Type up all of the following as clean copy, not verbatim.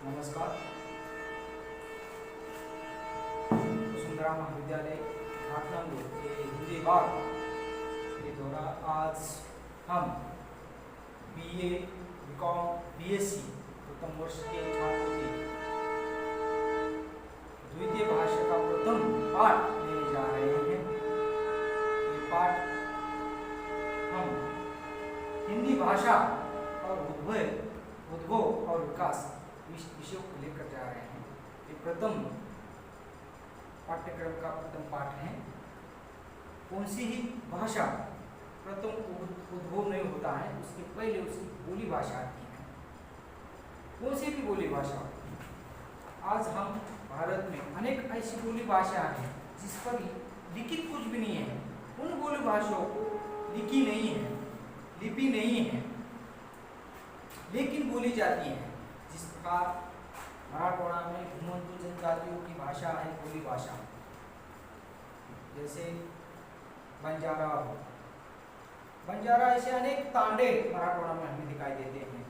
नमस्कार। वसुंधरा महाविद्यालय काठमांडू के हिंदी विभाग के द्वारा आज हम बीए, बीकॉम, बीएससी प्रथम वर्ष के छात्रों की द्वितीय भाषा का प्रथम पाठ लेने जा रहे हैं। ये पाठ हम हिंदी भाषा और उद्भव और विकास विषयों को लेकर जा रहे हैं। ये प्रथम पाठ्यक्रम का प्रथम पाठ है। कौन सी ही भाषा प्रथम उद्भव नहीं होता है, उसके पहले उसकी बोली भाषा आती है। कौन सी भी बोली भाषा, आज हम भारत में अनेक ऐसी बोली भाषा हैं जिस पर लिखित कुछ भी नहीं है। उन बोली भाषाओं को लिखी नहीं है, लिपि नहीं है, लेकिन बोली जाती है। जिस प्रकार मराठवाड़ा में घुमंतु जनजातियों की भाषा है बोली भाषा, जैसे बंजारा ऐसे अनेक तांडे मराठवाड़ा में हमें दिखाई देते हैं।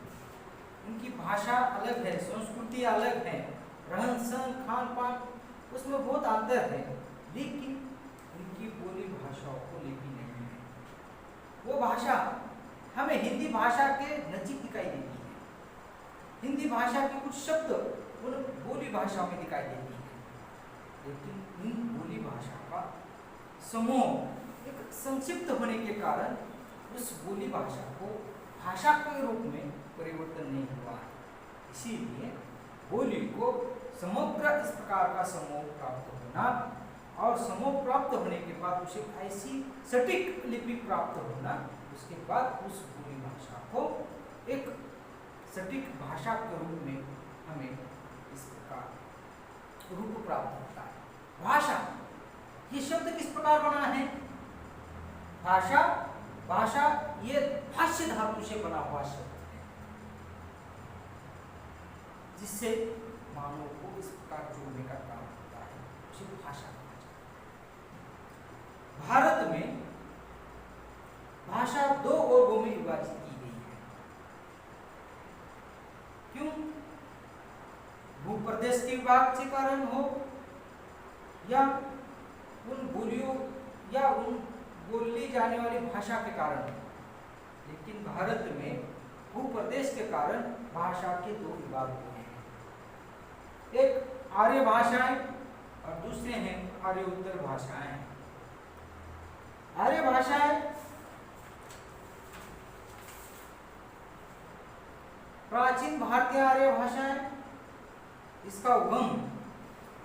उनकी भाषा अलग है, संस्कृति अलग है, रहन सहन खान पान उसमें बहुत अंतर है, लेकिन उनकी बोली भाषाओं को लिपि नहीं है। वो भाषा हमें हिंदी भाषा के नजीक दिखाई देती है। हिंदी भाषा के कुछ शब्द उन बोली भाषाओं में दिखाई देती है, लेकिन इन बोली भाषा का समूह एक संक्षिप्त होने के कारण उस बोली भाषा को भाषा के रूप में परिवर्तन नहीं हुआ है। इसीलिए बोली को समग्र इस प्रकार का समूह प्राप्त होना और समूह प्राप्त होने के बाद उसे ऐसी सटीक लिपि प्राप्त होना, उसके बाद उस बोली भाषा को एक सटीक भाषा के रूप में हमें इस प्रकार रूप प्राप्त होता है। भाषा, ये शब्द किस प्रकार बना है? भाषा ये भाष्य धातु से बना हुआ शब्द है, जिससे मानव को इस प्रकार जोड़ने का काम होता है, उसे भाषा कहा जाता है। भारत में भाषा दो वर्गों में विभाजित की गई है। क्यों? भूप्रदेश के विभाग के कारण हो या उन बोलियों या उन बोली जाने वाली भाषा के कारण, लेकिन भारत में भूप्रदेश के कारण भाषा के दो विभाग हुए हैं। एक आर्य भाषाएं और दूसरे हैं आर्य उत्तर भाषाएं। आर्य भाषाएं प्राचीन भारतीय आर्य भाषाएं, इसका उगम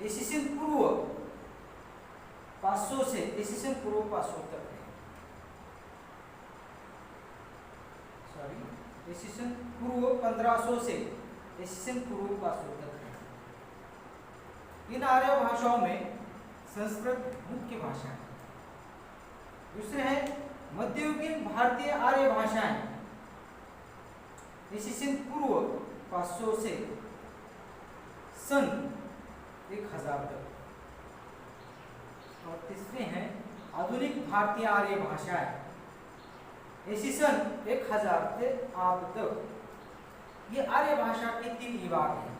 ईस्वीसन पूर्व 500 से ईस्वीसन पूर्व 500 तक है। ईस्वीसन पूर्व 1500 से ईस्वीसन पूर्व 500 तक है। इन आर्य भाषाओं में संस्कृत मुख्य भाषा है। दूसरे है मध्ययुगीन भारतीय आर्य भाषाएं, ईस्वीसन पूर्व 500 से सन 1000 तक। और तीसरे हैं आधुनिक भारतीय आर्य भाषाएं, ईस्वीसन 1000 से आज तक। ये आर्य भाषा के 3 विभाग हैं।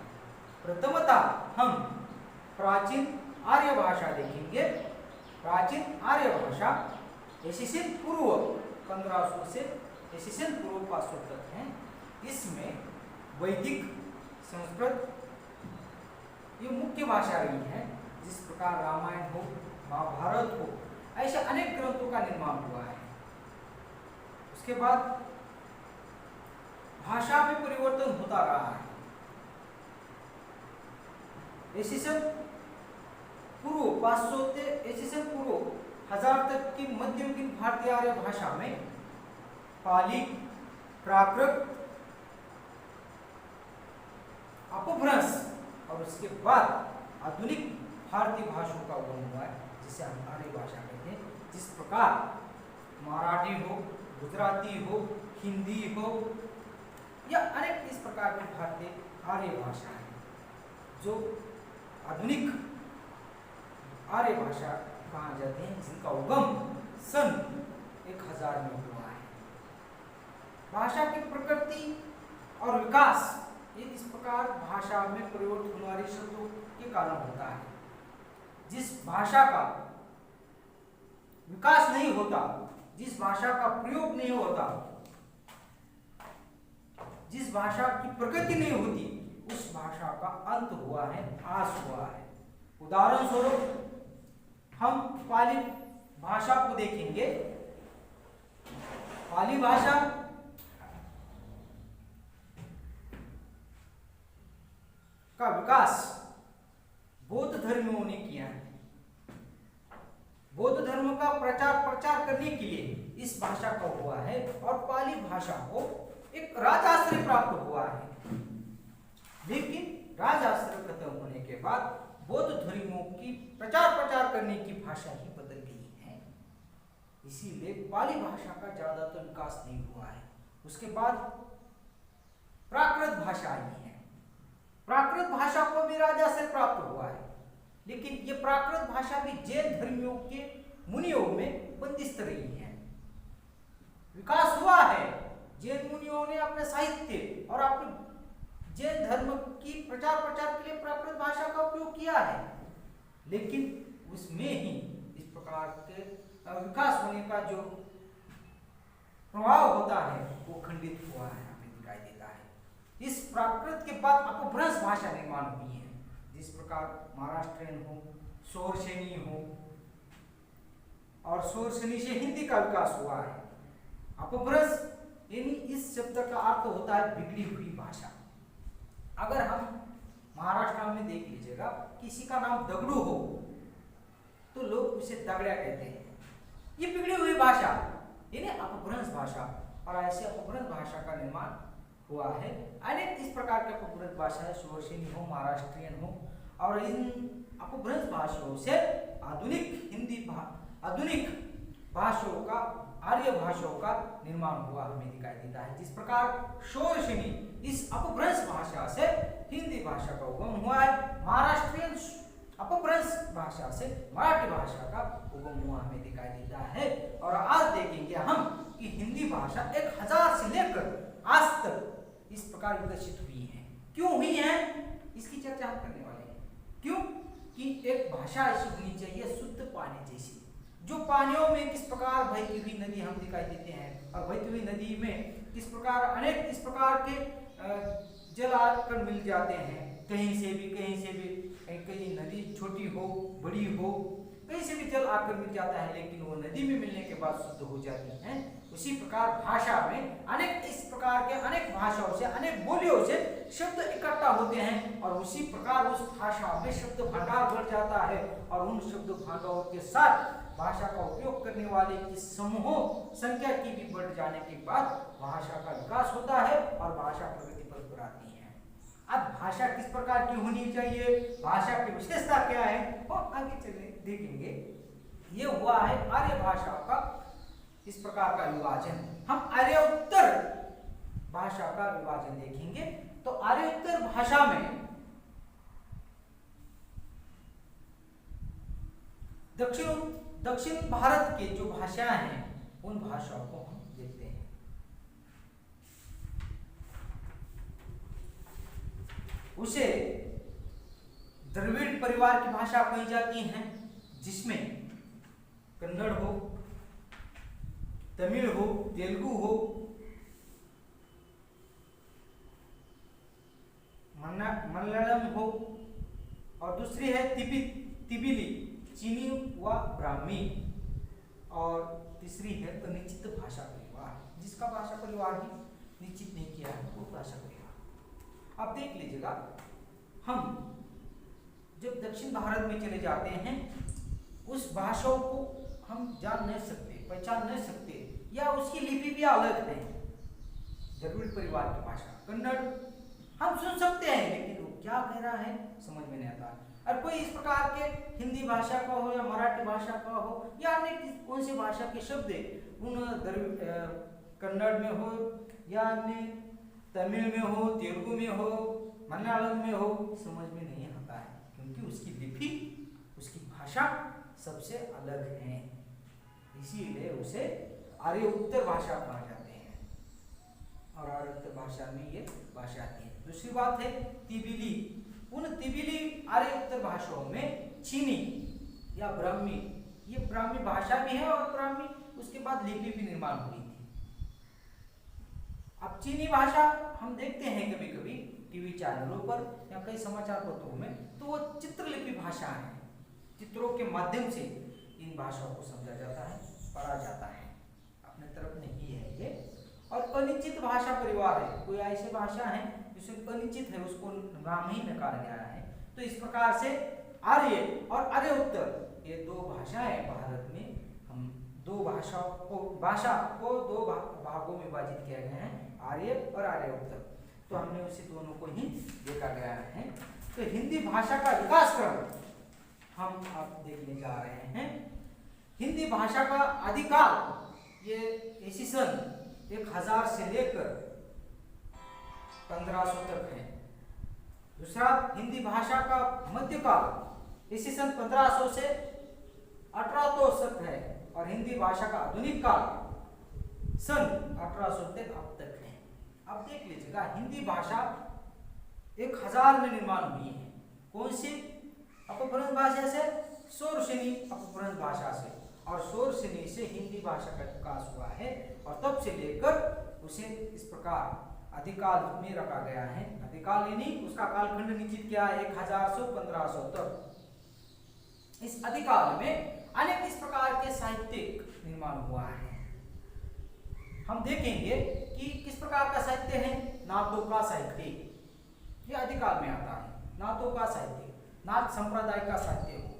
प्रथमतः हम प्राचीन आर्य भाषा देखेंगे। प्राचीन आर्य भाषा ईस्वीसन पूर्व 1500 से ईस्वीसन पूर्व 500 तक है। इसमें वैदिक, संस्कृत ये मुख्य भाषा रही है। जिस प्रकार रामायण हो, महाभारत हो, ऐसे अनेक ग्रंथों का निर्माण हुआ है। उसके बाद भाषा में परिवर्तन होता रहा है। ईस्वीसन पूर्व 500 से ईस्वीसन पूर्व 1000 तक की मध्ययुगीन भारतीय आर्य भाषा में पाली, प्राकृत, अपभ्रंश और उसके बाद आधुनिक भारतीय भाषाओं का उगम हुआ है, जिसे हम आर्य भाषा कहते हैं। जिस प्रकार मराठी हो, गुजराती हो, हिंदी हो, या अनेक इस प्रकार की भारतीय आर्य भाषा है जो आधुनिक आर्य भाषा कहा जाते हैं, जिनका उगम सन 1000 में हुआ है। भाषा की प्रकृति और विकास ये इस प्रकार भाषा में प्रयोग होने वाले शब्दों के कारण होता है। जिस भाषा का विकास नहीं होता, जिस भाषा का प्रयोग नहीं होता, जिस भाषा की प्रगति नहीं होती, उस भाषा का अंत हुआ है, नाश हुआ है। उदाहरण स्वरूप हम पाली भाषा को देखेंगे। पाली भाषा का विकास बौद्ध धर्मियों ने किया है। बौद्ध धर्म का प्रचार करने के लिए इस भाषा का हुआ है और पाली भाषा को एक राजाश्रय प्राप्त हुआ है। लेकिन राजाश्रय खत्म होने के बाद बौद्ध धर्मों की प्रचार करने की भाषा ही बदल गई है। इसीलिए पाली भाषा का ज्यादातर विकास नहीं हुआ है। उसके बाद प्राकृत भाषा आई है। प्राकृत भाषा को भी राजा से प्राप्त हुआ है, लेकिन ये प्राकृत भाषा भी जैन धर्मियों के मुनियों में बंदिस्त रही है। विकास हुआ है, जैन मुनियों ने अपने साहित्य और अपने जैन धर्म की प्रचार के लिए प्राकृत भाषा का उपयोग किया है, लेकिन उसमें ही इस प्रकार के विकास होने का जो प्रभाव होता है वो खंडित हुआ है, हमें दिखाई देता है। इस प्राकृत के बाद अपभ्रंश भाषा निर्माण हुई है। जिस प्रकार महाराष्ट्रियन हो, शोरसेनी हो, और शोरसेनी से हिंदी का विकास हुआ है। अपभ्रंश यानी इस शब्द का अर्थ होता है बिगड़ी हुई भाषा। अगर हम महाराष्ट्र में देख लीजिएगा, किसी का नाम दगड़ू हो तो लोग उसे दगड़ा कहते हैं। ये बिगड़ी हुई भाषा यानी अपभ्रंश भाषा, और ऐसे अपभ्रंश भाषा का निर्माण हुआ है। अनेक इस प्रकार के अपभ्रंश भाषा है, शोरसेनी हो, महाराष्ट्रियन हो, और इन अपभ्रंश भाषाओं से आधुनिक भाषाओं का, आर्य भाषाओं का निर्माण हुआ हमें दिखाई देता है। जिस प्रकार शोरसेनी इस अपभ्रंश भाषा से हिंदी भाषा का उगम हुआ है, महाराष्ट्रियन अपभ्रंश भाषा से मराठी भाषा का उगम हुआ हमें दिखाई देता है। और आज देखेंगे हम कि हिंदी भाषा 1000 से लेकर आज तक इस प्रकार विकसित हुई है। क्यों हुई है, इसकी चर्चा हम करने वाले हैं। क्यों कि एक भाषा ऐसी होनी चाहिए शुद्ध पानी जैसी, जो पानियों में किस प्रकार बहती हुई नदी हम दिखाई देते हैं, और बहती हुई नदी में किस प्रकार अनेक इस प्रकार के जल आकर मिल जाते हैं, कहीं से भी कहीं नदी छोटी हो, बड़ी हो, कहीं से भी जल आकर मिल जाता है, लेकिन वो नदी में मिलने के बाद शुद्ध हो जाती है। उसी प्रकार भाषा में अनेक इस प्रकार के अनेक भाषाओं से, अनेक बोलियों से शब्द इकट्ठा होते हैं, और उसी प्रकार उस भाषा में शब्द भंडार बढ़ जाता है, और उन शब्द भंडारों के साथ भाषा का उपयोग करने वाले की समूहों संख्या की भी बढ़ जाने के बाद भाषा का विकास होता है और भाषा प्रगति पर आती है। अब भाषा किस प्रकार की होनी चाहिए, भाषा की विशेषता क्या है, वो आगे चले देखेंगे। ये हुआ है आर्य भाषा का इस प्रकार का विभाजन। हम आर्योत्तर भाषा का विभाजन देखेंगे। तो आर्योत्तर भाषा में दक्षिण भारत के जो भाषाएं हैं, उन भाषाओं को हम देखते हैं। उसे द्रविड़ परिवार की भाषा कही जाती है, जिसमें कन्नड़ हो, तमिल हो, तेलुगु हो, मलयालम हो, और दूसरी है तिबिली, चीनी व ब्राह्मी, और तीसरी है अनिश्चित भाषा परिवार, जिसका भाषा परिवार ही निश्चित नहीं किया है, वो भाषा परिवार। अब देख लीजिएगा, हम जब दक्षिण भारत में चले जाते हैं, उस भाषाओं को हम जान नहीं सकते, पहचान नहीं सकते, या उसकी लिपि भी अलग है। द्रविड़ परिवार की भाषा कन्नड़ हम सुन सकते हैं, लेकिन वो क्या कह रहा है समझ में नहीं आता। और कोई इस प्रकार के हिंदी भाषा का हो या मराठी भाषा का हो या अन्य कौन सी भाषा के शब्द उन कन्नड़ में हो या अन्य तमिल में हो, तेलुगु में हो, मलयालम में हो, समझ में नहीं आता है, क्योंकि उसकी लिपि, उसकी भाषा सबसे अलग है। इसीलिए उसे आर्य उत्तर भाषा कहा जाते हैं, और आर्य उत्तर भाषा में ये भाषा आती है। दूसरी बात है तिबिली। उन तिबिली आर्य उत्तर भाषाओं में चीनी या ब्राह्मी, ये ब्राह्मी भाषा भी है और ब्राह्मी उसके बाद लिपि भी निर्माण हुई थी। अब चीनी भाषा हम देखते हैं कभी कभी टीवी चैनलों पर या कई समाचार पत्रों में, तो वो चित्रलिपि भाषा है। चित्रों के माध्यम से इन भाषाओं को समझा जाता है, पढ़ा जाता है। अपने तरफ नहीं है ये। और अनिश्चित भाषा परिवार है, कोई ऐसी भाषा है जिसमें अनिश्चित है, उसको नाम ही नकारा गया है। तो इस प्रकार से आर्य और आर्य उत्तर ये दो भाषाएं भारत में, हम दो भाषा को दो भागों में विभाजित किया गया है, आर्य और आर्य उत्तर। तो हमने उसी दोनों को ही देखा गया है। तो हिंदी भाषा का विकास क्रम हम अब देखने जा रहे हैं। हिंदी भाषा का आदिकाल ये इसी सन 1000 से लेकर 1500 तक है। दूसरा, हिंदी भाषा का मध्यकाल इसी सन 1500 से 1800 तक है। और हिंदी भाषा का आधुनिक काल सन 1800 तक अब तक है। अब देख लीजिएगा, हिंदी भाषा 1000 में निर्माण हुई है। कौन सी? अपभ्रंश भाषा से, शौरसेनी अपभ्रंश भाषा से। और शौरसेनी से हिंदी भाषा का विकास हुआ है और तब से लेकर उसे इस प्रकार अधिकाल में रखा गया है। अधिकाल यानी उसका कालखंड निश्चित किया है 1000 से 1500 तक। इस अधिकाल में अनेक इस प्रकार के साहित्यिक निर्माण हुआ है। हम देखेंगे कि किस प्रकार का साहित्य है। नाथों का साहित्य ये अधिकाल में आता है। नाथों का साहित्य, नाथ संप्रदाय का साहित्य हो।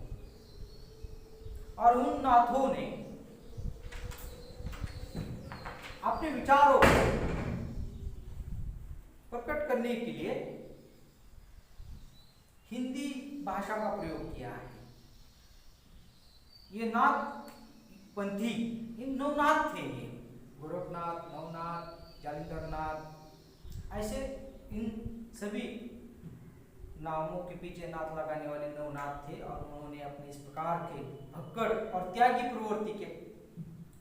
और उन नाथों ने अपने विचारों को प्रकट करने के लिए हिंदी भाषा का प्रयोग किया है। ये नाथ पंथी, इन नवनाथ थे ये, गोरखनाथ, नवनाथ, जालिंदरनाथ, ऐसे इन सभी नामों के पीछे नाथ लगाने वाले नवनाथ थे। और उन्होंने अपने इस प्रकार के भक्कड़ और त्यागी प्रवृत्ति के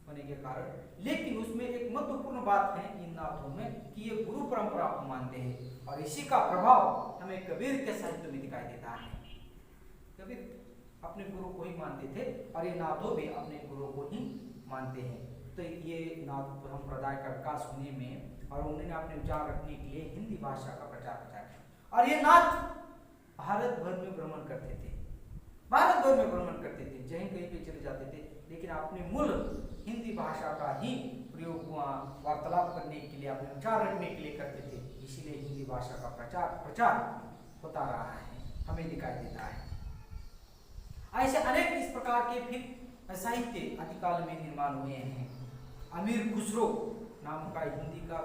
होने के कारण, लेकिन उसमें एक महत्वपूर्ण बात है इन नाथों में कि ये गुरु परंपरा को मानते हैं। और इसी का प्रभाव हमें कबीर के साहित्य में दिखाई देता है। कबीर अपने गुरु को ही मानते थे और ये नाथों भी अपने गुरु को ही मानते हैं। तो ये नाथ संप्रदाय का विकास होने में और उन्होंने अपने विचार रखने के लिए हिंदी भाषा का प्रचार किया। और ये नाथ भारत भर में भ्रमण करते थे, भारत भर में भ्रमण करते थे, जहीं कहीं पे चले जाते थे, लेकिन अपने मूल हिंदी भाषा का ही प्रयोग वार्तालाप करने के लिए, अपने विचार रखने के लिए करते थे। इसीलिए हिंदी भाषा का प्रचार होता रहा है, हमें दिखाई देता है। ऐसे अनेक इस प्रकार के फिर साहित्य आदिकाल में निर्माण हुए हैं। अमीर खुसरो नाम का हिंदी का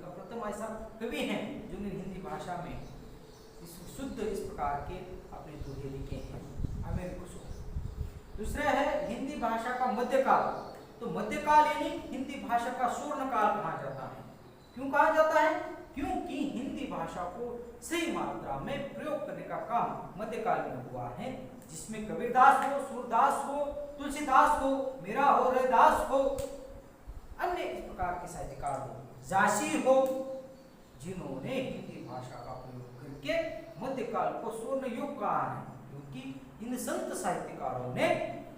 प्रथम ऐसा कवि है जिन्होंने हिंदी भाषा में शुद्ध इस प्रकार के अपने दोहे लिखे हैं, अमीर खुसरो। दूसरा है हिंदी भाषा का मध्यकाल। तो मध्यकाल यानी हिंदी भाषा का स्वर्ण काल कहा जाता है। क्यों कहा जाता है? क्योंकि हिंदी भाषा को सही मात्रा में प्रयोग करने का काम मध्यकाल में हुआ है, जिसमें कबीरदास हो, सूरदास हो, तुलसीदास हो, मीरा हो, रैदास हो, अन्य इस प्रकार के साहित्यकार हो, जासी हो, जिन्होंने हिंदी भाषा का प्रयोग करके मध्यकाल को स्वर्ण युग कहा है। क्योंकि इन संत साहित्यकारों ने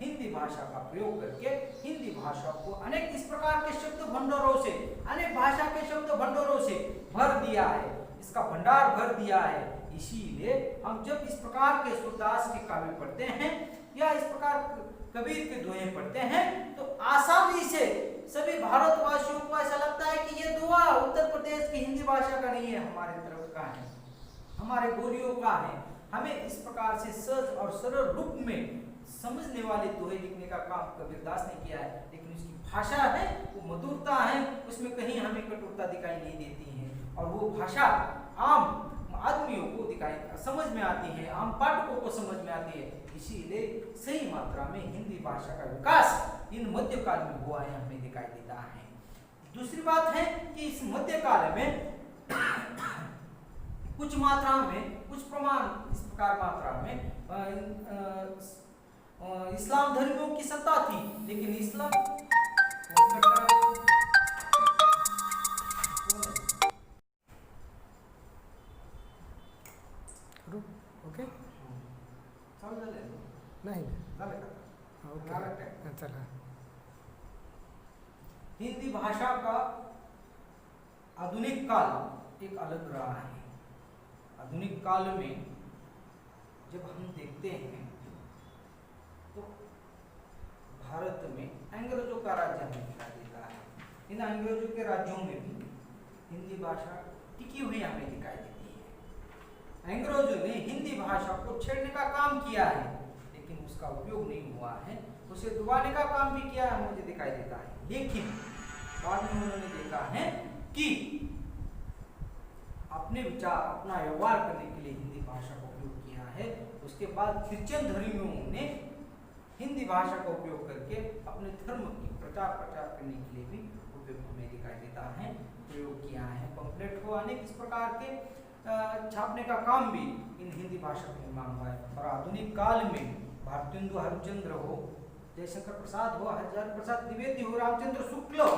हिंदी भाषा का प्रयोग करके हिंदी भाषा को अनेक इस प्रकार के शब्द भंडारों से, अनेक भाषा के शब्द भंडारों से भर दिया है, इसका भंडार भर दिया है। इसीलिए हम जब इस प्रकार के सूरदास के काव्य पढ़ते हैं या इस प्रकार कबीर के दोहे पढ़ते हैं तो आसानी से सभी भारतवासियों को ऐसा लगता है कि ये दुआ उत्तर प्रदेश की हिंदी भाषा का नहीं है, हमारे तरफ का है, हमारे बोलियों का है। हमें इस प्रकार से सहज और सरल रूप में समझने वाले दोहे लिखने का काम कबीरदास ने किया है। लेकिन उसकी भाषा है वो मधुरता है, उसमें कहीं हमें कटुता दिखाई नहीं देती है और वो भाषा आम आदमियों को दिखाई समझ में आती है, आम पाठकों को समझ में आती है। इसीलिए सही मात्रा में हिंदी भाषा का विकास इन मध्यकाल में हुआ है, हमें दिखाई देता है। दूसरी बात है कि इस मध्यकाल में कुछ मात्रा में, कुछ प्रमाण इस प्रकार मात्रा में इस्लाम धर्मियों की सत्ता थी, लेकिन इस्लाम सुरू ओके समझले नाही झालं का ओके झालं काय? चला हिंदी भाषा का आधुनिक काल एक अलग रहा है। आधुनिक काल में जब हम देखते हैं तो भारत में अंग्रेजों का राज्य हमें दिखाई देता है। इन अंग्रेजों के राज्यों में भी हिंदी भाषा टिकी हुई हमें दिखाई देती है। अंग्रेजों ने हिंदी भाषा को छेड़ने का काम किया है, लेकिन उसका उपयोग नहीं हुआ है। उसे दबाने का काम भी किया है, मुझे दिखाई देता है। लेकिन बाद में उन्होंने देखा है कि अपने विचार अपना व्यवहार करने के लिए हिंदी भाषा का उपयोग किया है। उसके बाद क्रिश्चियन धर्मियों ने हिंदी भाषा का उपयोग करके अपने धर्म की प्रचार करने के लिए भी उपयोग हमें दिखाई देता है, प्रयोग किया है। पंपलेट को अनेक इस प्रकार के छापने का काम भी इन हिंदी भाषा का निर्माण हुआ है। और आधुनिक काल में भारतेंदु हरिश्चंद्र हो, जयशंकर प्रसाद हो, हरिहर प्रसाद द्विवेदी हो, रामचंद्र शुक्ल हो,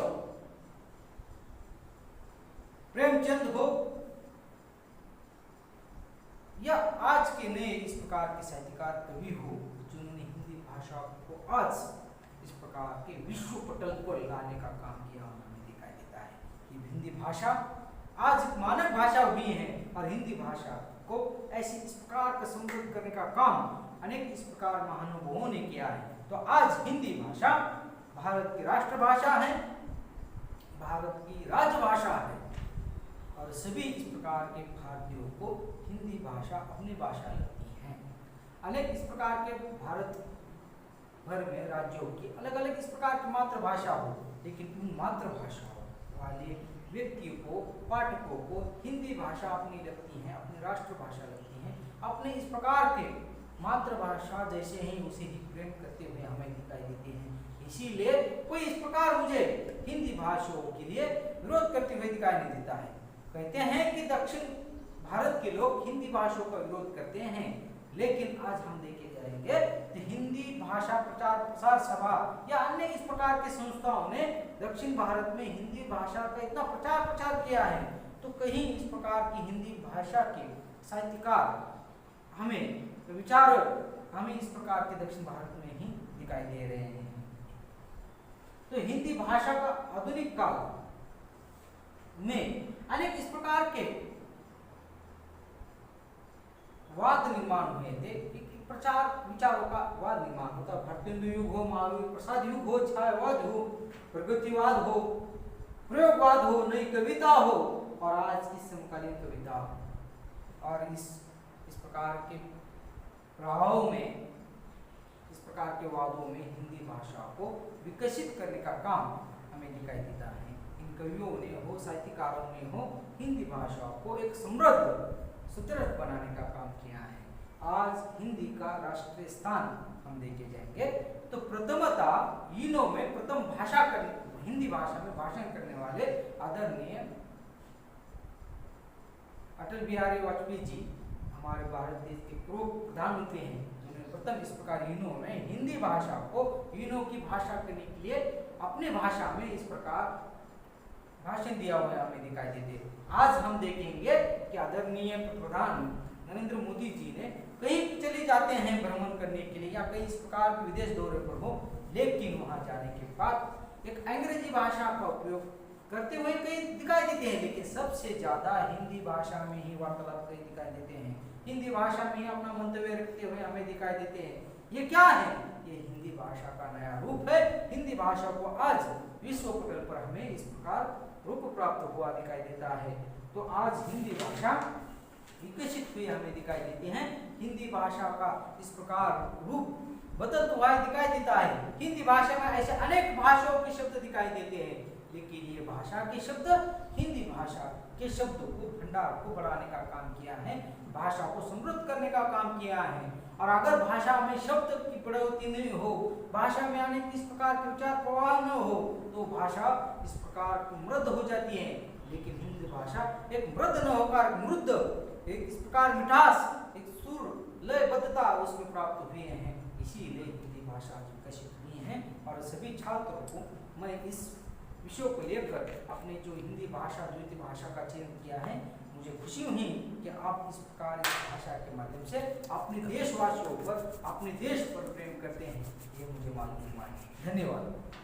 प्रेमचंद हो, या आज के नए इस प्रकार के साहित्यकार कवि हो, जिन्होंने हिंदी भाषा को आज इस प्रकार के विश्व पटल पर लाने का काम किया, हमें दिखाई देता है कि हिंदी भाषा आज मानक भाषा हुई है। और हिंदी भाषा को ऐसी इस प्रकार का समृद्ध करने का काम अनेक इस प्रकार महानुभावों ने किया है। तो आज हिंदी भाषा भारत की राष्ट्रभाषा है, भारत की राजभाषा है, और सभी इस प्रकार के भारतीयों को हिंदी भाषा अपनी भाषा लगती है। अनेक इस प्रकार के भारत भर में राज्यों की अलग अलग इस प्रकार की मातृभाषा हो, लेकिन उन मातृभाषाओं वाले व्यक्तियों को, पाठकों को हिंदी भाषा अपनी लगती है, अपनी राष्ट्रभाषा लगती है। अपने इस प्रकार के मातृभाषा जैसे ही उसे ही प्रेम करते हुए हमें दिखाई देते हैं। इसीलिए कोई इस प्रकार मुझे हिंदी भाषाओं के लिए विरोध करते हुए दिखाई नहीं देता है। कहते हैं कि दक्षिण भारत के लोग हिंदी भाषाओं का विरोध करते हैं, लेकिन आज हम देखे जाएंगे कि हिंदी भाषा प्रचार प्रसार सभा या अन्य इस प्रकार की संस्थाओं ने दक्षिण भारत में हिंदी भाषा का इतना प्रचार किया है, तो कहीं इस प्रकार की हिंदी भाषा के साहित्यकार हमें विचारक हमें इस प्रकार के दक्षिण भारत में ही दिखाई दे रहे हैं। तो हिंदी भाषा का आधुनिक काल में अनेक इस प्रकार के वाद निर्माण हुए थे। प्रचार विचारों का वाद निर्माण होता, भारतेंदु युग हो, महावीर प्रसाद युग हो, छायावाद हो, प्रगतिवाद हो, प्रयोगवाद हो, नई कविता हो, और आज की समकालीन कविता हो। और इस प्रकार के प्रभाव में, इस प्रकार के वादों में हिंदी भाषा को विकसित करने का काम हमें दिखाई देता है। इन कवियों ने हो, साहित्यकारों ने हो, हिंदी भाषा को एक समृद्ध सुदृढ़ बनाने का काम किया है। आज हिंदी का राष्ट्रीय स्थान हम देखे जाएंगे तो प्रथमतः इनों में प्रथम भाषा हिंदी भाषा में भाषण करने वाले आदरणीय अटल बिहारी वाजपेयी जी हमारे भारत देश के पूर्व प्रधानमंत्री हैं, जिन्होंने प्रथम इस प्रकार यूनो में हिंदी भाषा को यूनो की भाषा करने के लिए अपने भाषा में इस प्रकार भाषण दिया हुआ हमें दिखाई देते। आज हम देखेंगे कि आदरणीय प्रधान नरेंद्र मोदी जी ने कहीं चले जाते हैं भ्रमण करने के लिए या कई इस प्रकार के विदेश दौरे पर हो, लेकिन वहां जाने के बाद एक अंग्रेजी भाषा का उपयोग करते हुए कई दिखाई देते हैं, लेकिन सबसे ज्यादा हिंदी भाषा में ही वार्तालाप कई दिखाई देते हैं, हिंदी भाषा में ही अपना मंतव्य रखते हुए हमें दिखाई देते हैं। ये क्या है? ये हिंदी भाषा का नया रूप है। हिंदी भाषा को आज विश्व पटल पर हमें इस प्रकार रूप प्राप्त हुआ दिखाई देता है। तो आज हिंदी भाषा विकसित हुई हमें दिखाई देती है। हिंदी भाषा का इस प्रकार रूप बदलता हुआ दिखाई देता है। हिंदी भाषा में ऐसे अनेक भाषाओं के शब्द दिखाई देते हैं, लेकिन ये भाषा के शब्द हिंदी भाषा के शब्दों को भंडार को बढ़ाने का काम किया है, भाषा को समृद्ध करने का काम किया है। और अगर भाषा में शब्द की बढ़ोतरी नहीं हो, भाषा में अनेक इस प्रकार के विचार प्रवाह न हो, तो भाषा इस प्रकार मृद हो जाती है। लेकिन हिंदी भाषा एक मृद न होकर मृद, एक इस प्रकार मिठास, एक सुर लयबद्धता उसमें प्राप्त हुए हैं। इसीलिए हिंदी भाषा विकसित हुई है। और सभी छात्रों को मैं इस विषयों को लेकर अपने जो हिंदी भाषा द्वितीय भाषा का चयन किया है, मुझे मुझे खुशी हुई कि आप इस प्रकार इस भाषा के माध्यम से अपने देशवासियों पर, अपने देश पर प्रेम करते हैं, ये मुझे मालूम हुआ है। धन्यवाद।